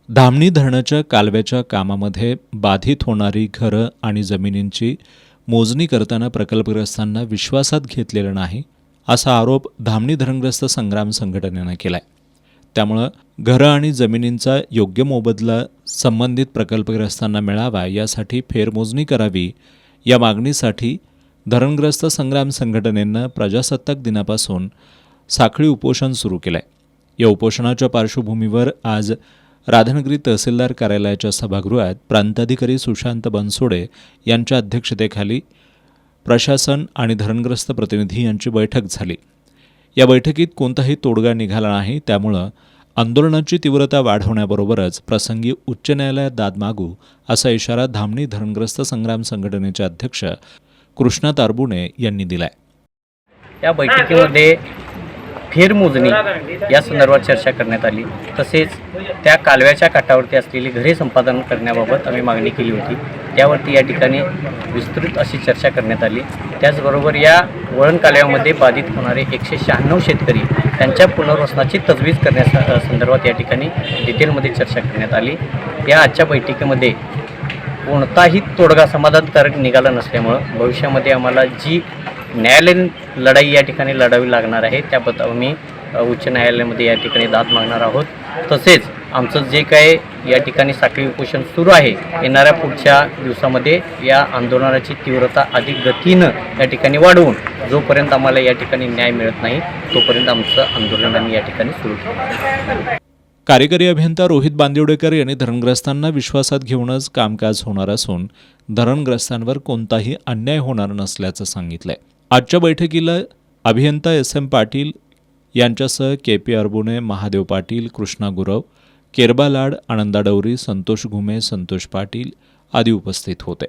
धामणी धरणाच्या कालव्याच्या कामामध्ये बाधित होणारी घरं आणि जमिनींची मोजणी करताना प्रकल्पग्रस्तांना विश्वासात घेतलेलं नाही, असा आरोप धामणी धरणग्रस्त संग्राम संघटनेनं केला आहे. त्यामुळं घरं आणि जमिनींचा योग्य मोबदला संबंधित प्रकल्पग्रस्तांना मिळावा यासाठी फेरमोजणी करावी या मागणीसाठी धरणग्रस्त संग्राम संघटनेनं प्रजासत्ताक दिनापासून साखळी उपोषण सुरू केलं आहे. या उपोषणाच्या पार्श्वभूमीवर आज राधानगरी तहसीलदार कार्यालयाच्या सभागृहात प्रांताधिकारी सुशांत बनसोडे यांच्या अध्यक्षतेखाली प्रशासन आणि धरणग्रस्त प्रतिनिधी यांची बैठक झाली. या बैठकीत कोणताही तोडगा निघाला नाही. त्यामुळं आंदोलनाची तीव्रता वाढवण्याबरोबरच प्रसंगी उच्च न्यायालयात दाद मागू असा इशारा धामणी धरणग्रस्त संग्राम संघटनेचे अध्यक्ष कृष्णा तारबुणे यांनी दिलाय. या बैठकीमध्ये फेरमोजणी या संदर्भात चर्चा करण्यात आली. तसेच त्या कालव्याच्या काठावरती असलेली घरे संपादन करण्याबाबत आम्ही मागणी केली होती. त्यावरती या ठिकाणी विस्तृत अशी चर्चा करण्यात आली. त्याचबरोबर या वळण कालव्यामध्ये बाधित होणारे 196 शेतकरी त्यांच्या पुनर्वसनाची तजवीज करण्यासंदर्भात या ठिकाणी डिटेलमध्ये चर्चा करण्यात आली. या आजच्या बैठकीमध्ये कोणताही तोडगा समाधानकारक निघाला नसल्यामुळं भविष्यामध्ये आम्हाला जी न्यायालयीन लढाई या ठिकाणी लढावी लागणार आहे त्याबद्दल आम्ही उच्च न्यायालयामध्ये या ठिकाणी दाद मागणार आहोत. तसेच आमचं जे काय या ठिकाणी साखळी उपोषण सुरू आहे, येणाऱ्या पुढच्या दिवसामध्ये या आंदोलनाची तीव्रता अधिक गतीनं या ठिकाणी वाढवून जोपर्यंत आम्हाला या ठिकाणी न्याय मिळत नाही तोपर्यंत आमचं आंदोलन आम्ही या ठिकाणी सुरू ठेवू. कार्यकारी अभियंता रोहित बांदिवडेकर यांनी धरणग्रस्तांना विश्वासात घेऊनच कामकाज होणार असून धरणग्रस्तांवर कोणताही अन्याय होणार नसल्याचं सांगितलंय. आजच्या बैठकीला अभियंता SM पाटील यांच्यासह KP अरबुणे, महादेव पाटील, कृष्णा गुरव, केरबा लाड, आनंदा डवरी, संतोष घुमे, संतोष पाटील आदी उपस्थित होते.